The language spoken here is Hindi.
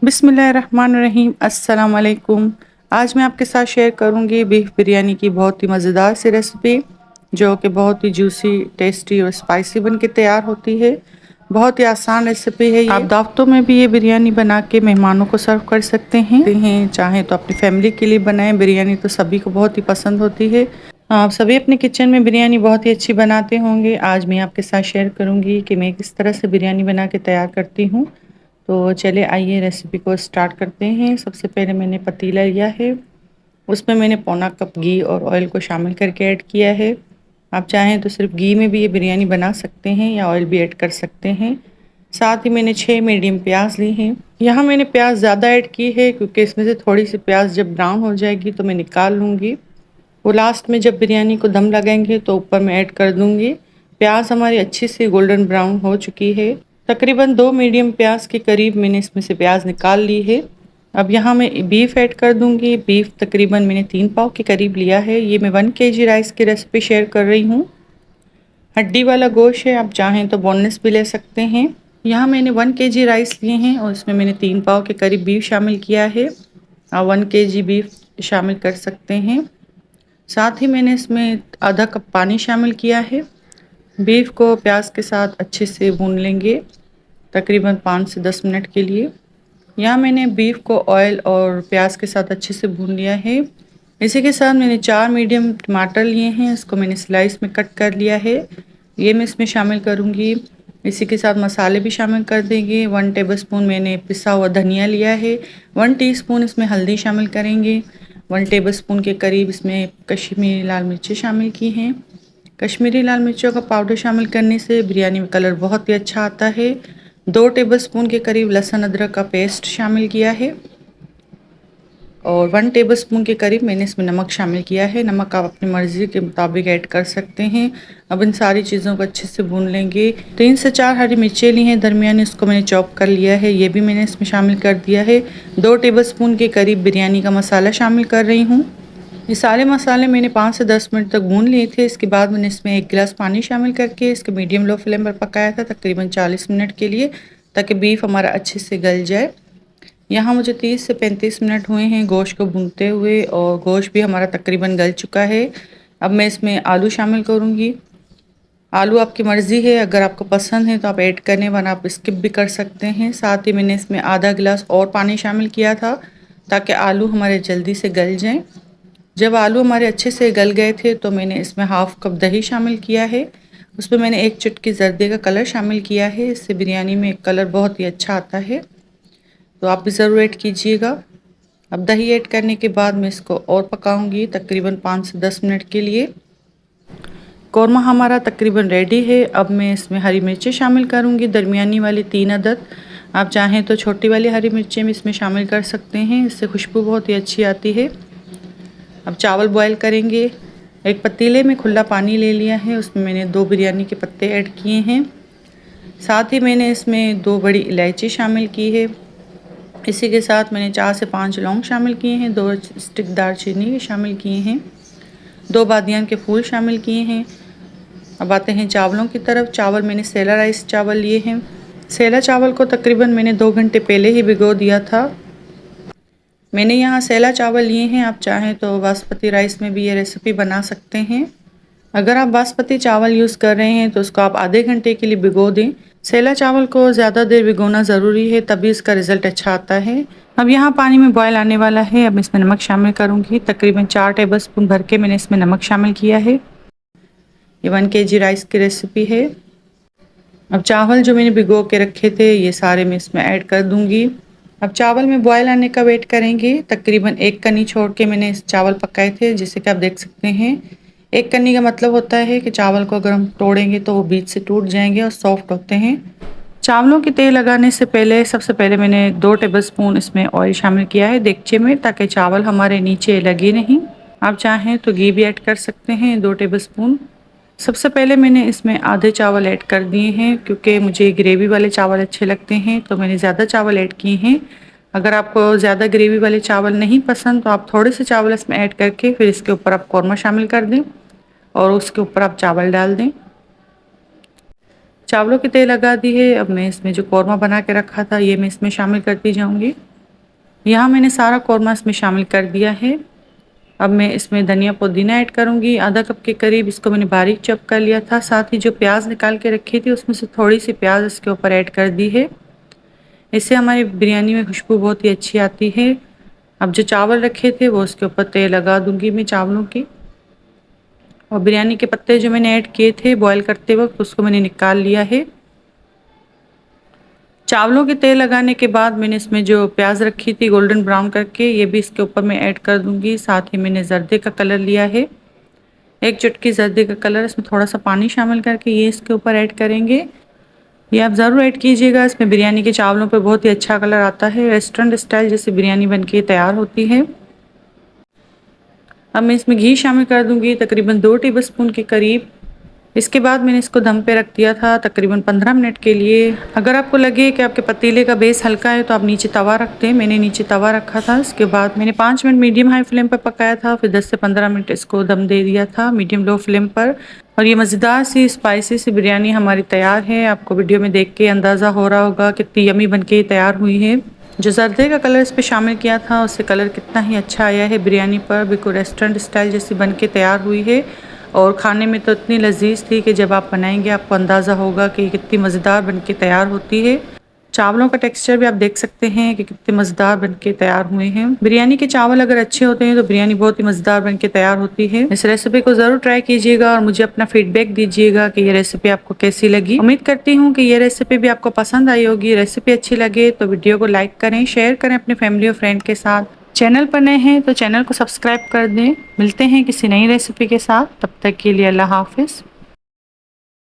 बिस्मिल्लाहिर्रहमानिर्रहीम, अस्सलाम वालेकुम। आज मैं आपके साथ शेयर करूंगी बीफ बिरयानी की बहुत ही मज़ेदार सी रेसिपी, जो कि बहुत ही जूसी, टेस्टी और स्पाइसी बन के तैयार होती है। बहुत ही आसान रेसिपी है ये। आप दावतों में भी ये बिरयानी बना के मेहमानों को सर्व कर सकते हैं। चाहें तो अपनी फैमिली के लिए बनाएं। बिरयानी तो सभी को बहुत ही पसंद होती है। आप सभी अपने किचन में बिरयानी बहुत ही अच्छी बनाते होंगे। आज मैं आपके साथ शेयर करूंगी कि मैं किस तरह से बिरयानी बना के तैयार करती हूँ। तो चलिए आइए रेसिपी को स्टार्ट करते हैं। सबसे पहले मैंने पतीला लिया है, उसमें मैंने पौना कप घी और ऑयल को शामिल करके ऐड किया है। आप चाहें तो सिर्फ घी में भी ये बिरयानी बना सकते हैं या ऑयल भी ऐड कर सकते हैं। साथ ही मैंने 6 मीडियम प्याज ली हैं। यहाँ मैंने प्याज ज़्यादा ऐड की है क्योंकि इसमें से थोड़ी सी प्याज जब ब्राउन हो जाएगी तो मैं निकाल लूँगी। वो लास्ट में जब बिरयानी को दम लगाएंगे तो ऊपर मैं ऐड कर दूँगी। प्याज हमारी अच्छी सी गोल्डन ब्राउन हो चुकी है। तकरीबन 2 मीडियम प्याज के करीब मैंने इसमें से प्याज निकाल ली है। अब यहाँ मैं बीफ ऐड कर दूँगी। बीफ तकरीबन मैंने 3 पाव के करीब लिया है। ये मैं 1 केजी राइस की रेसिपी शेयर कर रही हूँ। हड्डी वाला गोश्त है, आप चाहें तो बोनलेस भी ले सकते हैं। यहाँ मैंने 1 केजी राइस लिए हैं और इसमें मैंने 3 पाव के करीब बीफ शामिल किया है। आप 1 केजी बीफ शामिल कर सकते हैं। साथ ही मैंने इसमें आधा कप पानी शामिल किया है। बीफ को प्याज के साथ अच्छे से भून लेंगे तकरीबन 5 से 10 मिनट के लिए। यहाँ मैंने बीफ को ऑयल और प्याज के साथ अच्छे से भून लिया है। इसी के साथ मैंने 4 मीडियम टमाटर लिए हैं, इसको मैंने स्लाइस में कट कर लिया है। ये मैं इसमें शामिल करूँगी। इसी के साथ मसाले भी शामिल कर देंगे। 1 टेबलस्पून मैंने पिसा हुआ धनिया लिया है। 1 टीस्पून इसमें हल्दी शामिल करेंगे। 1 टेबलस्पून के करीब इसमें कश्मीरी लाल मिर्चें शामिल की हैं। कश्मीरी लाल मिर्चों का पाउडर शामिल करने से बिरयानी में कलर बहुत ही अच्छा आता है। 2 टेबलस्पून के करीब लहसुन अदरक का पेस्ट शामिल किया है और 1 टेबलस्पून के करीब मैंने इसमें नमक शामिल किया है। नमक आप अपनी मर्ज़ी के मुताबिक ऐड कर सकते हैं। अब इन सारी चीज़ों को अच्छे से भून लेंगे। 3 से 4 हरी मिर्चें ली हैं दरमियानी, उसको मैंने चॉप कर लिया है, ये भी मैंने इसमें शामिल कर दिया है। 2 टेबलस्पून के करीब बिरयानी का मसाला शामिल कर रही हूँ। ये सारे मसाले मैंने 5 से 10 मिनट तक भून लिए थे। इसके बाद मैंने इसमें 1 गिलास पानी शामिल करके इसके मीडियम लो फ्लेम पर पकाया था तकरीबन 40 मिनट के लिए, ताकि बीफ हमारा अच्छे से गल जाए। यहाँ मुझे 30 से 35 मिनट हुए हैं गोश्त को भूनते हुए और गोश्त भी हमारा तकरीबन गल चुका है। अब मैं इसमें आलू शामिल करूँगी। आलू आपकी मर्ज़ी है, अगर आपको पसंद है तो आप ऐड करने वरना आप स्किप भी कर सकते हैं। साथ ही मैंने इसमें आधा गिलास और पानी शामिल किया था ताकि आलू हमारे जल्दी से गल जाएँ। जब आलू हमारे अच्छे से गल गए थे तो मैंने इसमें हाफ़ कप दही शामिल किया है। उसमें मैंने 1 चुटकी ज़र्दे का कलर शामिल किया है। इससे बिरयानी में कलर बहुत ही अच्छा आता है, तो आप भी ज़रूर ऐड कीजिएगा। अब दही ऐड करने के बाद मैं इसको और पकाऊंगी तकरीबन 5 से 10 मिनट के लिए। कौरमा हमारा तकरीबन रेडी है। अब मैं इसमें हरी मिर्चें शामिल करूंगी, दरमियानी वाली 3 अदद। आप चाहें तो छोटी वाली हरी मिर्चें भी इसमें शामिल कर सकते हैं, इससे खुशबू बहुत ही अच्छी आती है। अब चावल बॉयल करेंगे। एक पतीले में खुला पानी ले लिया है, उसमें मैंने 2 बिरयानी के पत्ते ऐड किए हैं। साथ ही मैंने इसमें 2 बड़ी इलायची शामिल की है। इसी के साथ मैंने 4 से 5 लौंग शामिल किए हैं, 2 स्टिक दालचीनी शामिल किए हैं, 2 बादियान के फूल शामिल किए हैं। अब आते हैं चावलों की तरफ। चावल मैंने सेला राइस चावल लिए हैं। सेला चावल को तकरीबन मैंने 2 घंटे पहले ही भिगो दिया था। मैंने यहाँ सेला चावल लिए हैं। आप चाहें तो बासमती राइस में भी ये रेसिपी बना सकते हैं। अगर आप बासमती चावल यूज़ कर रहे हैं तो उसको आप आधे घंटे के लिए भिगो दें। सेला चावल को ज़्यादा देर भिगोना ज़रूरी है, तभी इसका रिज़ल्ट अच्छा आता है। अब यहाँ पानी में बॉयल आने वाला है। अब इसमें नमक शामिल करूँगी। तकरीबन 4 टेबलस्पून भर के मैंने इसमें नमक शामिल किया है। ये 1 केजी राइस की रेसिपी है। अब चावल जो मैंने भिगो के रखे थे ये सारे मैं इसमें ऐड कर दूँगी। अब चावल में बॉयल आने का वेट करेंगे। तकरीबन 1 कनी छोड़ के मैंने इस चावल पकाए थे, जैसे कि आप देख सकते हैं। 1 कनी का मतलब होता है कि चावल को अगर हम तोड़ेंगे तो वो बीच से टूट जाएंगे और सॉफ्ट होते हैं। चावलों की तेल लगाने से पहले सबसे पहले मैंने 2 टेबलस्पून इसमें ऑयल शामिल किया है देगचे में, ताकि चावल हमारे नीचे लगे नहीं। आप चाहें तो घी भी ऐड कर सकते हैं, 2 टेबलस्पून। सबसे पहले मैंने इसमें आधे चावल ऐड कर दिए हैं क्योंकि मुझे ग्रेवी वाले चावल अच्छे लगते हैं, तो मैंने ज़्यादा चावल ऐड किए हैं। अगर आपको ज़्यादा ग्रेवी वाले चावल नहीं पसंद तो आप थोड़े से चावल इसमें ऐड करके फिर इसके ऊपर आप कौरमा शामिल कर दें और उसके ऊपर आप चावल डाल दें। चावलों की तेल लगा दी है। अब मैं इसमें जो कौरमा बना के रखा था ये मैं इसमें शामिल करती जाऊँगी। यहाँ मैंने सारा कौरमा इसमें शामिल कर दिया है। अब मैं इसमें धनिया पुदीना ऐड करूँगी। आधा कप के करीब इसको मैंने बारीक चॉप कर लिया था। साथ ही जो प्याज निकाल के रखी थी उसमें से थोड़ी सी प्याज इसके ऊपर ऐड कर दी है। इससे हमारी बिरयानी में खुशबू बहुत ही अच्छी आती है। अब जो चावल रखे थे वो उसके ऊपर तेल लगा दूंगी मैं चावलों की। और बिरयानी के पत्ते जो मैंने ऐड किए थे बॉईल करते वक्त उसको मैंने निकाल लिया है। चावलों के तेल लगाने के बाद मैंने इसमें जो प्याज रखी थी गोल्डन ब्राउन करके, ये भी इसके ऊपर मैं ऐड कर दूंगी। साथ ही मैंने जर्दे का कलर लिया है, 1 चुटकी जर्दे का कलर, इसमें थोड़ा सा पानी शामिल करके ये इसके ऊपर ऐड करेंगे। ये आप ज़रूर ऐड कीजिएगा, इसमें बिरयानी के चावलों पे बहुत ही अच्छा कलर आता है। रेस्टोरेंट स्टाइल जैसे बिरयानी बनके तैयार होती है। अब मैं इसमें घी शामिल कर दूंगी तकरीबन 2 टेबलस्पून के करीब। इसके बाद मैंने इसको दम पे रख दिया था तकरीबन 15 मिनट के लिए। अगर आपको लगे कि आपके पतीले का बेस हल्का है तो आप नीचे तवा रख दें। मैंने नीचे तवा रखा था। इसके बाद मैंने 5 मिनट मीडियम हाई फ्लेम पर पकाया था, फिर 10 से 15 मिनट इसको दम दे दिया था मीडियम लो फ्लेम पर। और ये मज़ेदार सी स्पाइसी सी बिरयानी हमारी तैयार है। आपको वीडियो में देख के अंदाज़ा हो रहा होगा कितनी यमी बन के तैयार हुई है। जो जर्दे का कलर इस पर शामिल किया था उससे कलर कितना ही अच्छा आया है बिरयानी पर, बिल्कुल रेस्टोरेंट स्टाइल जैसी बन के तैयार हुई है। और खाने में तो इतनी लजीज थी कि जब आप बनाएंगे आपको अंदाज़ा होगा कि कितनी मज़ेदार बनके तैयार होती है। चावलों का टेक्सचर भी आप देख सकते हैं कि कितने मज़ेदार बनके तैयार हुए हैं। बिरयानी के चावल अगर अच्छे होते हैं तो बिरयानी बहुत ही मज़ेदार बनके तैयार होती है। इस रेसिपी को ज़रूर ट्राई कीजिएगा और मुझे अपना फीडबैक दीजिएगा कि ये रेसिपी आपको कैसी लगी। उम्मीद करती हूँ कि ये रेसिपी भी आपको पसंद आई होगी। रेसिपी अच्छी लगे तो वीडियो को लाइक करें, शेयर करें अपने फैमिली और फ्रेंड के साथ। चैनल पर नए हैं तो चैनल को सब्सक्राइब कर दें। मिलते हैं किसी नई रेसिपी के साथ, तब तक के लिए अल्लाह हाफिज़।